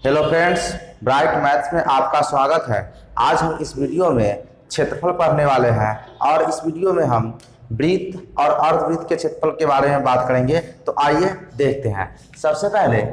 Hello friends, bright maths में आपका स्वागत है। आज हम इस वीडियो में क्षेत्रफल पढ़ने वाले हैं और इस वीडियो में हम वृत्त और अर्धवृत्त के क्षेत्रफल के बारे में बात करेंगे। तो आइए देखते हैं। सबसे पहले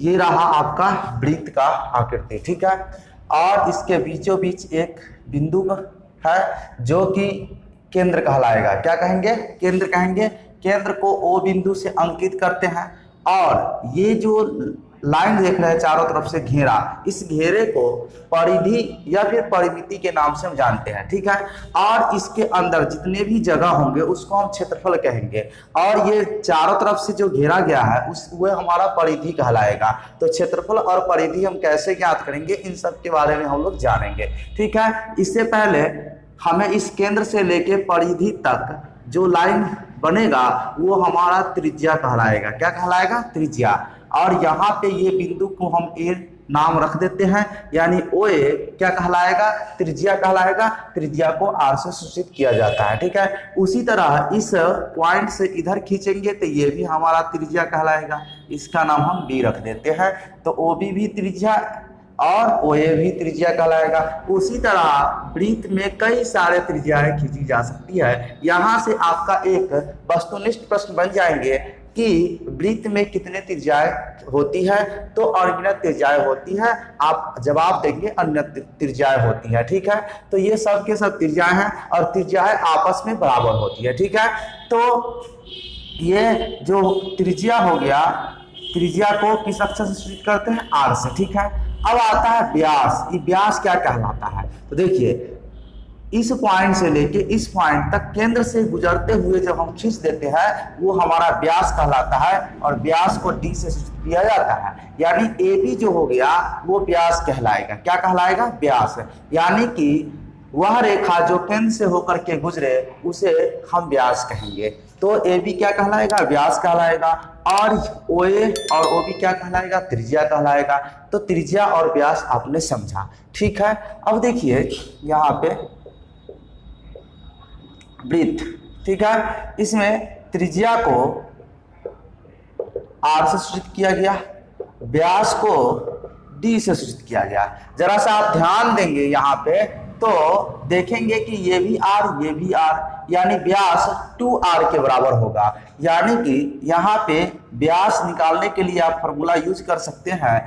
ये रहा आपका वृत्त का आकृति, ठीक है। और इसके बीचों बीच एक बिंदु है जो कि केंद्र कहलाएगा। क्या कहेंगे? केंद्र कहेंगे। केंद्र को ओ बिंदु से अंकित करते हैं और ये जो लाइन देख रहे हैं चारों तरफ से घेरा, इस घेरे को परिधि या फिर परिमिति के नाम से हम जानते हैं, ठीक है। और इसके अंदर जितने भी जगह होंगे उसको हम क्षेत्रफल कहेंगे और ये चारों तरफ से जो घेरा गया है वह हमारा परिधि कहलाएगा। तो क्षेत्रफल और परिधि हम कैसे ज्ञात करेंगे, इन सब के बारे में हम लोग जानेंगे, ठीक है। इससे पहले हमें इस केंद्र से लेके परिधि तक जो लाइन बनेगा वो हमारा त्रिज्या कहलाएगा। क्या कहलाएगा? त्रिज्या। और यहाँ पे ये बिंदु को हम ए नाम रख देते हैं, यानी ओ ए क्या कहलाएगा? त्रिज्या कहलाएगा। त्रिज्या को आर से सूचित किया जाता है, ठीक है। उसी तरह इस पॉइंट से इधर खींचेंगे तो ये भी हमारा त्रिज्या कहलाएगा। इसका नाम हम बी रख देते हैं। तो ओ बी भी त्रिज्या और ओ ए भी त्रिज्या कहलाएगा। उसी तरह वृत्त में कई सारे त्रिज्याएं खींची जा सकती है। यहाँ से आपका एक वस्तुनिष्ठ प्रश्न बन जाएंगे कि वृत्त में कितने त्रिज्याएं होती है, तो अनगिनत त्रिज्याएं होती है। आप जवाब देंगे अनगिनत त्रिज्याएं होती है, ठीक है। तो ये सब के सब त्रिज्याएं हैं और त्रिज्याएं आपस में बराबर होती है, ठीक है। तो ये जो त्रिज्या हो गया, त्रिज्या को किस अक्षर से सूचित करते हैं? आर से, ठीक है। अब आता है व्यास। ये व्यास क्या कहलाता है? तो देखिए, इस पॉइंट से लेके इस पॉइंट तक केंद्र से गुजरते हुए जब हम खींच देते हैं वो हमारा व्यास कहलाता है और व्यास को डी से सूचित किया जाता है। यानी ए बी जो हो गया वो व्यास कहलाएगा। क्या कहलाएगा? व्यास। यानी कि वह रेखा जो केंद्र से होकर के गुजरे उसे हम व्यास कहेंगे। तो ए बी क्या कहलाएगा? व्यास कहलाएगा। और ओ ए और ओ बी क्या कहलाएगा? त्रिज्या कहलाएगा। तो त्रिज्या और व्यास आपने समझा, ठीक है। अब देखिए यहाँ पे वृत्त, ठीक है। इसमें त्रिज्या को आर से सूचित किया गया, व्यास को डी से सूचित किया गया। जरा सा आप ध्यान देंगे यहाँ पे तो देखेंगे कि ये भी आर ये भी आर, यानी व्यास 2r के बराबर होगा। यानी कि यहाँ पे व्यास निकालने के लिए आप फॉर्मूला यूज कर सकते हैं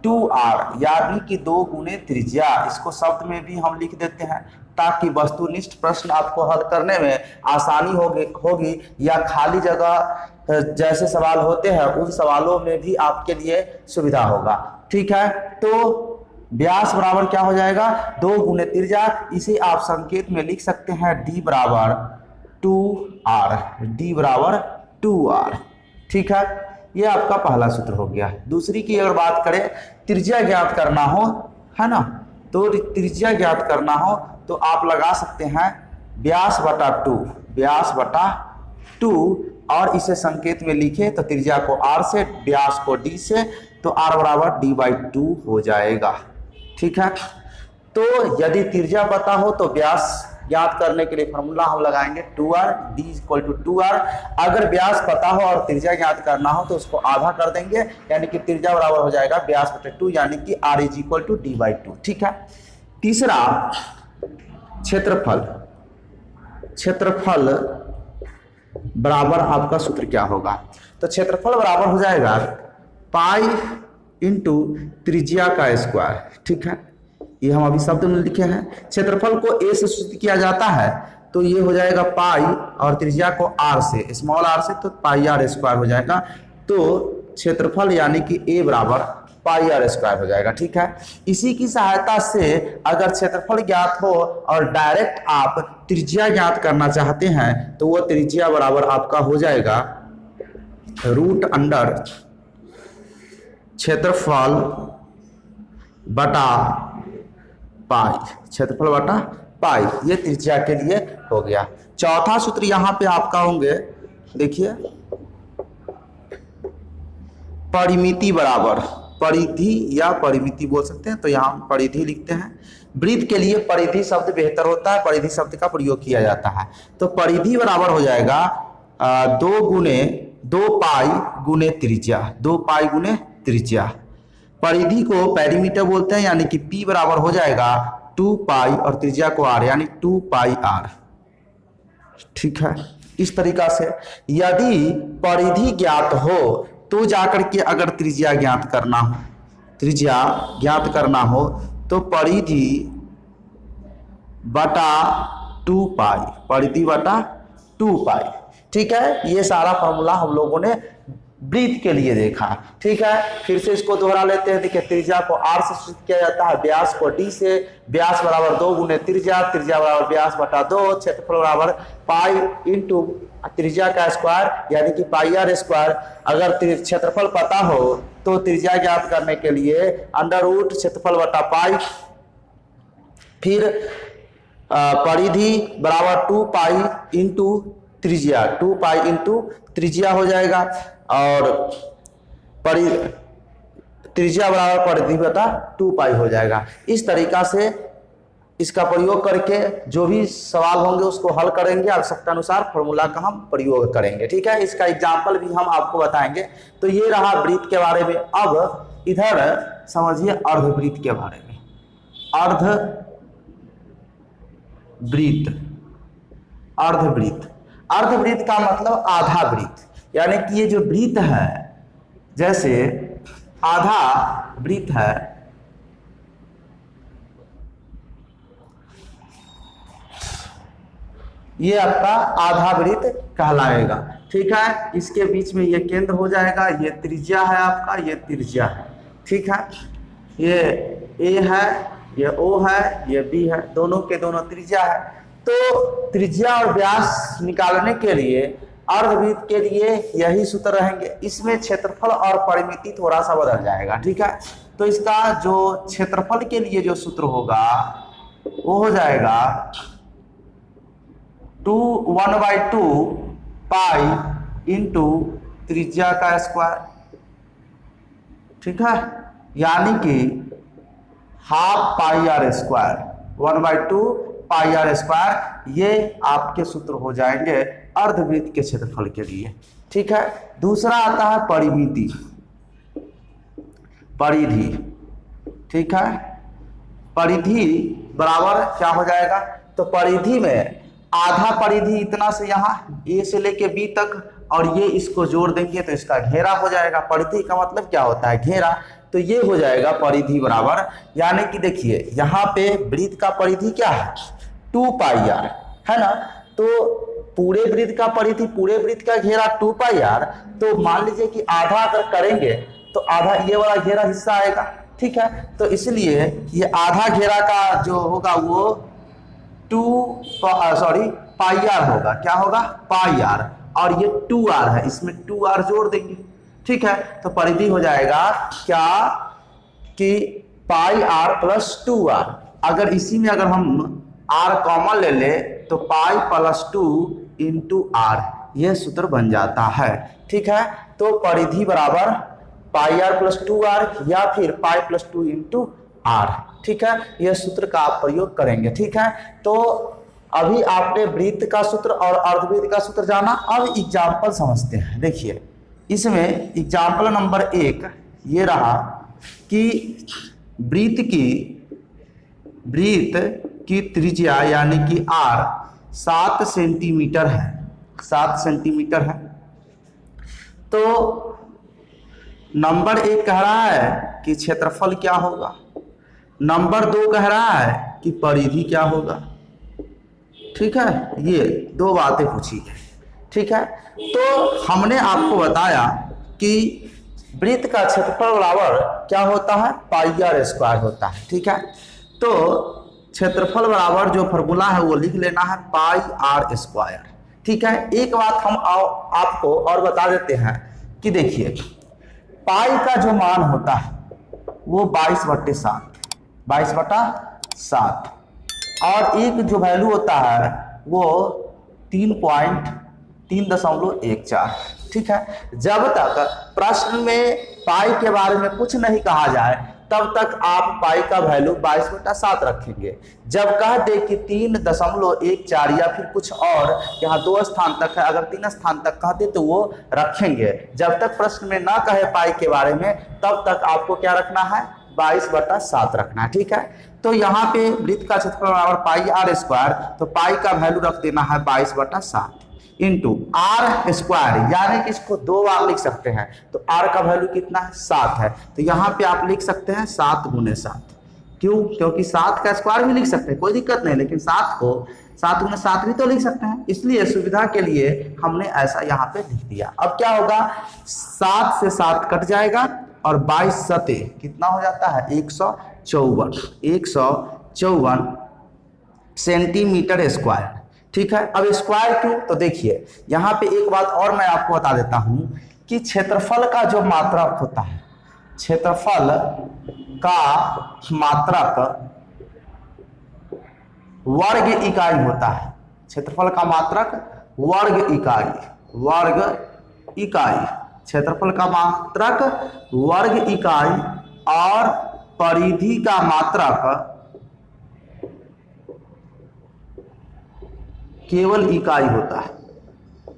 2r, यानी कि 2 गुने त्रिज्या। इसको शब्द में भी हम लिख देते हैं ताकि वस्तुनिष्ठ प्रश्न आपको हल करने में आसानी होगी या खाली जगह जैसे सवाल होते हैं उन सवालों में भी आपके लिए सुविधा होगा, ठीक है। तो व्यास बराबर क्या हो जाएगा? 2 गुने त्रिज्या। इसे आप संकेत में लिख सकते हैं d बराबर 2r, d बराबर 2r, ठीक है। ये आपका पहला सूत्र हो गया। दूसरी की अगर बात करें, त्रिज्या ज्ञात करना हो, है ना, तो त्रिज्या ज्ञात करना हो तो आप लगा सकते हैं व्यास बटा 2, व्यास बटा 2, और इसे संकेत में लिखे तो त्रिज्या को r से, व्यास को d से, तो r बराबर d/2 हो जाएगा, ठीक है। तो यदि त्रिज्या पता हो तो व्यास ज्ञात करने के लिए फॉर्मूला हम लगाएंगे 2r, d = 2r। अगर व्यास पता हो और त्रिज्या ज्ञात करना हो तो उसको आधा कर देंगे, यानी कि त्रिज्या बराबर हो जाएगा व्यास बटे 2, यानी कि r = d/2, ठीक है। तीसरा क्षेत्रफल। क्षेत्रफल बराबर आपका सूत्र क्या होगा? तो क्षेत्रफल बराबर हो जाएगा पाई इंटू त्रिज्या का स्क्वायर, ठीक है। ये हम अभी शब्द में लिखे हैं। क्षेत्रफल को ए से सूचित किया जाता है तो ये हो जाएगा पाई, और त्रिज्या को आर से, स्मॉल आर से, तो पाई आर स्क्वायर हो जाएगा। तो क्षेत्रफल यानी कि ए बराबर पाई आर स्क्वायर हो जाएगा, ठीक है। इसी की सहायता से अगर क्षेत्रफल ज्ञात हो और डायरेक्ट आप त्रिज्या ज्ञात करना चाहते हैं तो वो त्रिज्या बराबर आपका हो जाएगा √अंडर क्षेत्रफल बटा पाई, क्षेत्रफल बटा पाई। ये त्रिज्या के लिए हो गया। चौथा सूत्र यहाँ पे आपका होंगे, देखिए, परिमिति बराबर, परिधि या परिमिति बोल सकते हैं, तो यहाँ हम परिधि लिखते हैं। वृत्त के लिए परिधि शब्द बेहतर होता है, परिधि शब्द का प्रयोग किया जाता है। तो परिधि बराबर हो जाएगा 2 गुने 2 पाई गुने त्रिज्या, 2 पाई गुने त्रिज्या। परिधि को पेरीमीटर बोलते हैं, यानी कि P बराबर हो जाएगा 2 पाई और त्रिज्या को R, यानी 2 पाई R। ठीक है, इस तरीका से यदि परिधि ज्ञात हो तो जाकर के अगर त्रिज्या ज्ञात करना हो, त्रिज्या ज्ञात करना हो तो परिधि बटा 2 पाई, परिधि बटा 2 पाई। ठीक है, ये सारा फॉर्मूला हम लोगों ने वृत्त के लिए देखा। ठीक है, फिर से इसको दोहरा लेते हैं। देखिए, त्रिज्या को R से सूचित किया जाता है, व्यास को D से। व्यास बराबर 2 गुने त्रिज्या, त्रिज्या बराबर व्यास बटा 2, क्षेत्रफल बराबर पाई इंटू त्रिज्या का स्क्वायर, यानी कि पाई R स्क्वायर। अगर क्षेत्रफल पता हो तो त्रिज्या ज्ञात करने के लिए अंडर रूट क्षेत्रफल बटा पाई, फिर परिधि बराबर 2 पाई इंटू त्रिज्या, 2 पाई इंटू त्रिज्या हो जाएगा, और त्रिज्या बराबर परिधि बटा 2 पाई हो जाएगा। इस तरीका से इसका प्रयोग करके जो भी सवाल होंगे उसको हल करेंगे, आवश्यकता अनुसार फॉर्मूला का हम प्रयोग करेंगे। ठीक है, इसका एग्जाम्पल भी हम आपको बताएंगे। तो ये रहा वृत्त के बारे में। अब इधर समझिए अर्धवृत्त के बारे में। अर्धवृत्त, अर्धवृत्त, अर्धवृत्त का मतलब आधा वृत्त, यानी कि ये जो वृत्त है, जैसे आधा वृत्त है, ये आपका आधा वृत्त कहलाएगा। ठीक है, इसके बीच में ये केंद्र हो जाएगा, ये त्रिज्या है आपका, ये त्रिज्या है। ठीक है, ये ए है, ये ओ है, ये बी है, दोनों के दोनों त्रिज्या है। तो त्रिज्या और व्यास निकालने के लिए अर्धवृत्त के लिए यही सूत्र रहेंगे। इसमें क्षेत्रफल और परिमिति थोड़ा सा बदल जाएगा। ठीक है, तो इसका जो क्षेत्रफल के लिए जो सूत्र होगा वो हो जाएगा 1/2 पाई इंटू त्रिज्या का स्क्वायर। ठीक है, यानी कि हाफ पाई R स्क्वायर, 1/2 पाई R स्क्वायर। ये आपके सूत्र हो जाएंगे अर्धवृत्त के क्षेत्रफल के लिए। ठीक है, दूसरा आता है परिमिति, परिधि। ठीक है, परिधि बराबर क्या हो जाएगा, तो परिधि में आधा परिधि इतना से यहाँ ए से लेके बी तक, और ये इसको जोड़ देंगे तो इसका घेरा हो जाएगा। परिधि का मतलब क्या होता है, घेरा। तो ये हो जाएगा परिधि बराबर, यानी कि देखिए यहाँ पे वृत्त का परिधि क्या है 2 पाई R है ना। तो पूरे वृत्त का परिधि, पूरे वृत्त का घेरा 2 पाई R। तो मान लीजिए कि आधा अगर करेंगे तो आधा ये वाला घेरा हिस्सा आएगा। ठीक है, तो इसलिए ये आधा घेरा का जो होगा वो पाई R होगा। क्या होगा, पाई R, और ये 2R है, इसमें 2R जोड़ देंगे। ठीक है, तो परिधि हो जाएगा क्या कि पाई R प्लस 2R। अगर इसी में अगर हम R कॉमन ले ले तो पाई प्लस 2 इंटू R, यह सूत्र बन जाता है। ठीक है, तो परिधि बराबर पाई R प्लस 2R या फिर पाई प्लस 2 इंटू R। ठीक है, यह सूत्र का आप प्रयोग करेंगे। ठीक है, तो अभी आपने वृत्त का सूत्र और अर्धवृत्त का सूत्र जाना। अब एग्जाम्पल समझते हैं। देखिए, इसमें एग्जाम्पल नंबर 1 ये रहा कि वृत्त की त्रिज्या यानी कि R 7 सेंटीमीटर है, 7 सेंटीमीटर है। तो नंबर 1 कह रहा है कि क्षेत्रफल क्या होगा, नंबर 2 कह रहा है कि परिधि क्या होगा। ठीक है, ये 2 बातें पूछी है। ठीक है, तो हमने आपको बताया कि वृत्त का क्षेत्रफल बराबर क्या होता है, पाई R स्क्वायर होता है। ठीक है, तो क्षेत्रफल बराबर जो फॉर्मूला है वो लिख लेना है पाई R स्क्वायर। ठीक है, एक बात हम आपको और बता देते हैं कि देखिए पाई का जो मान होता है वो 22/7, 22/7, और एक जो वैल्यू होता है वो 3.14। ठीक है, जब तक प्रश्न में पाई के बारे में कुछ नहीं कहा जाए तब तक आप पाई का वैल्यू 22/7 रखेंगे। जब कह दे कि 3.14 या फिर कुछ और, यहाँ 2 स्थान तक है, अगर 3 स्थान तक कह दे तो वो रखेंगे। जब तक प्रश्न में ना कहे पाई के बारे में तब तक आपको क्या रखना है, 22/7 रखना है। ठीक है, तो यहाँ पे वृत्त का क्षेत्रफल बराबर पाई आर स्क्वायर, तो पाई का वैल्यू रख देना है 22/7 इंटू आर स्क्वायर, यानी कि इसको 2 बार लिख सकते हैं। तो आर का वैल्यू कितना है, 7 है, तो यहाँ पे आप लिख सकते हैं 7 × 7। क्यों, क्योंकि 7 का स्क्वायर भी लिख सकते हैं, कोई दिक्कत नहीं, लेकिन 7 को 7 × 7 भी तो लिख सकते हैं, इसलिए सुविधा के लिए हमने ऐसा यहाँ पे लिख दिया। अब क्या होगा, 7 से 7 कट जाएगा और 22 सते कितना हो जाता है, 154 सेंटीमीटर स्क्वायर। ठीक है, अब स्क्वायर क्यों, तो देखिए यहाँ पे एक बात और मैं आपको बता देता हूं कि क्षेत्रफल का जो मात्रक होता है, क्षेत्रफल का मात्रक वर्ग इकाई होता है। क्षेत्रफल का मात्रक वर्ग इकाई, क्षेत्रफल का मात्रक वर्ग इकाई और परिधि का मात्रक केवल इकाई होता है।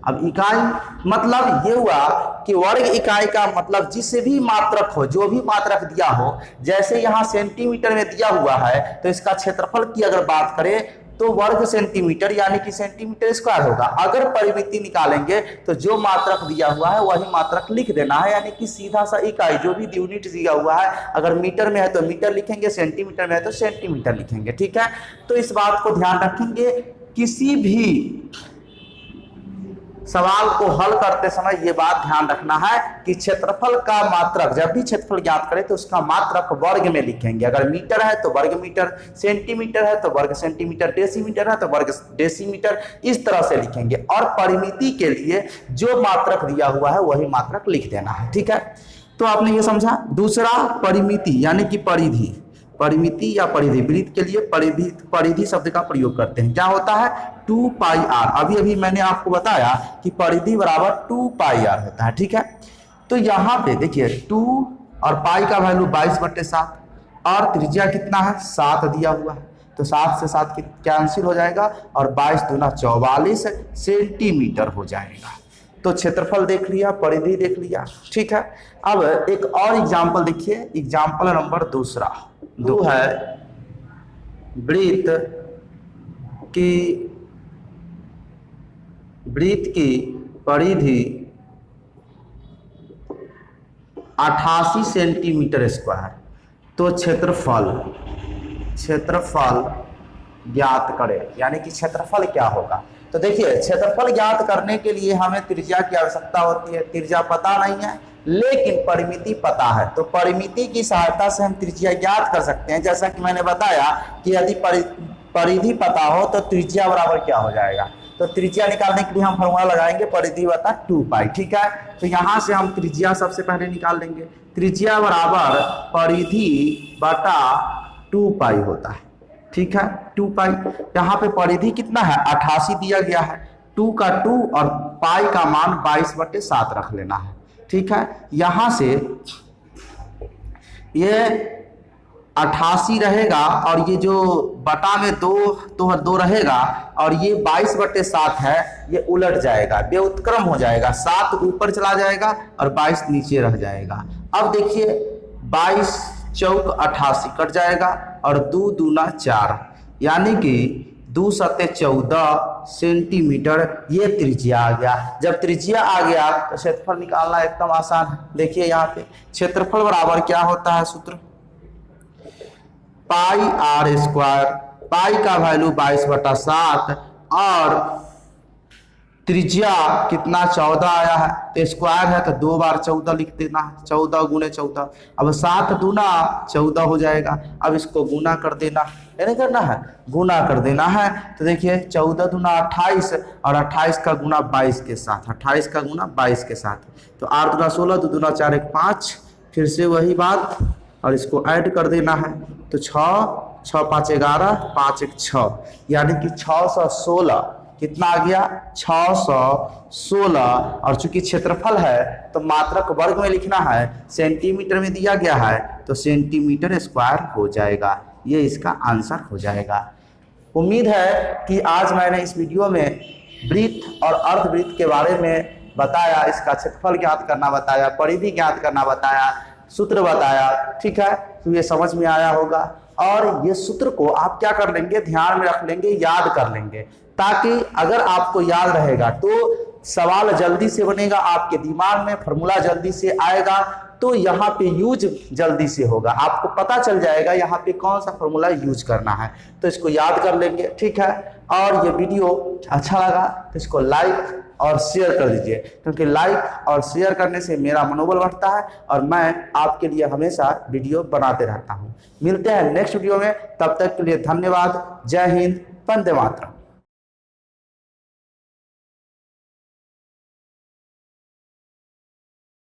अब इकाई मतलब ये हुआ कि वर्ग इकाई का मतलब जिस भी मात्रक हो, जो भी मात्रक दिया हो, जैसे यहाँ सेंटीमीटर में दिया हुआ है तो इसका क्षेत्रफल की अगर बात करें तो वर्ग सेंटीमीटर यानी कि सेंटीमीटर स्क्वायर होगा। अगर परिमिति निकालेंगे तो जो मात्रक दिया हुआ है वही मात्रक लिख देना है, यानी कि सीधा सा इकाई, जो भी यूनिट दिया हुआ है, अगर मीटर में है तो मीटर लिखेंगे, सेंटीमीटर में है तो सेंटीमीटर लिखेंगे। ठीक है, तो इस बात को ध्यान रखेंगे, किसी भी सवाल को हल करते समय ये बात ध्यान रखना है कि क्षेत्रफल का मात्रक, जब भी क्षेत्रफल ज्ञात करें तो उसका मात्रक वर्ग में लिखेंगे। अगर मीटर है तो वर्ग मीटर, सेंटीमीटर है तो वर्ग सेंटीमीटर, डेसीमीटर है तो वर्ग डेसीमीटर, इस तरह से लिखेंगे। और परिमिति के लिए जो मात्रक दिया हुआ है वही मात्रक लिख देना है। ठीक है, तो आपने ये समझा। दूसरा परिमिति यानी कि परिधि, परिमिति या परिधि, वृत्त के लिए परिधि शब्द का प्रयोग करते हैं। क्या होता है, 2πr। अभी मैंने आपको बताया कि परिधि बराबर 2πr होता है। ठीक है, तो यहाँ पे देखिए 2 और पाई का वैल्यू 22/7 और त्रिज्या कितना है, 7 दिया हुआ है, तो 7 से 7 कैंसिल हो जाएगा और 22 दूना 44 सेंटीमीटर हो जाएगा। तो क्षेत्रफल देख लिया, परिधि देख लिया। ठीक है, अब एक और एग्जाम्पल देखिए, एग्जाम्पल नंबर दूसरा है वृत्त की परिधि 88 सेंटीमीटर स्क्वायर। तो क्षेत्रफल ज्ञात करें, यानी कि क्षेत्रफल क्या होगा। तो देखिए क्षेत्रफल ज्ञात करने के लिए हमें त्रिज्या की आवश्यकता होती है। त्रिज्या पता नहीं है लेकिन परिमिति पता है, तो परिमिति की सहायता से हम त्रिज्या ज्ञात कर सकते हैं। जैसा कि मैंने बताया कि यदि परिधि पता हो तो त्रिज्या बराबर क्या हो जाएगा, तो त्रिज्या निकालने के लिए हम फॉर्मूला लगाएंगे परिधि बटा 2π। ठीक है, तो यहाँ से हम त्रिज्या सबसे पहले निकाल लेंगे। त्रिज्या बराबर परिधि बटा 2π होता है। ठीक है, 2π, यहाँ पे परिधि कितना है, 88 दिया गया है, 2 का 2 और पाई का मान 22/7 रख लेना है। ठीक है, यहाँ से ये 88 रहेगा और ये जो बटा में 2 रहेगा और ये 22/7 है, ये उलट जाएगा, व्युत्क्रम हो जाएगा, 7 ऊपर चला जाएगा और 22 नीचे रह जाएगा। अब देखिए 22 चौक 88 कट जाएगा और 2 दूना 4, यानी कि 2 सते 14 सेंटीमीटर, ये त्रिज्या आ गया। जब त्रिज्या आ गया तो क्षेत्रफल निकालना एकदम आसान है। देखिए यहाँ पे क्षेत्रफल बराबर क्या होता है, सूत्र पाई आर स्क्वायर, पाई का वैल्यू 22/7 और त्रिज्या कितना 14 आया है, तो स्क्वायर है तो 2 बार 14 लिख देना है, 14 × 14। अब 7 दूना 14 हो जाएगा। अब इसको गुना कर देना है, नहीं करना है, गुना कर देना है। तो देखिए 14 दूना 28 और 28 का गुना 22 के साथ, 28 का गुना 22 के साथ, तो 8 दूना 16, 2 दूना 4, 1 5, फिर से वही बात और इसको ऐड कर देना है। तो 6 6 5 11, 5 1 6, यानी कि 616 कितना आ गया 616, और चूंकि क्षेत्रफल है तो मात्रक वर्ग में लिखना है, सेंटीमीटर में दिया गया है तो सेंटीमीटर स्क्वायर हो जाएगा। ये इसका आंसर हो जाएगा। उम्मीद है कि आज मैंने इस वीडियो में वृत्त और अर्धवृत्त के बारे में बताया, इसका क्षेत्रफल ज्ञात करना बताया, परिधि ज्ञात करना बताया, सूत्र बताया, ठीक है, तो ये समझ में आया होगा। और ये सूत्र को आप क्या कर लेंगे, ध्यान में रख लेंगे, याद कर लेंगे, ताकि अगर आपको याद रहेगा तो सवाल जल्दी से बनेगा आपके दिमाग में, फॉर्मूला जल्दी से आएगा, तो यहाँ पे यूज जल्दी से होगा, आपको पता चल जाएगा यहाँ पे कौन सा फॉर्मूला यूज करना है, तो इसको याद कर लेंगे, ठीक है। और ये वीडियो अच्छा लगा तो इसको लाइक और शेयर कर दीजिए, क्योंकि लाइक और शेयर करने से मेरा मनोबल बढ़ता है और मैं आपके लिए हमेशा वीडियो बनाते रहता हूँ। मिलते हैं नेक्स्ट वीडियो में, तब तक के लिए धन्यवाद। जय हिंद, वंदे मातरम।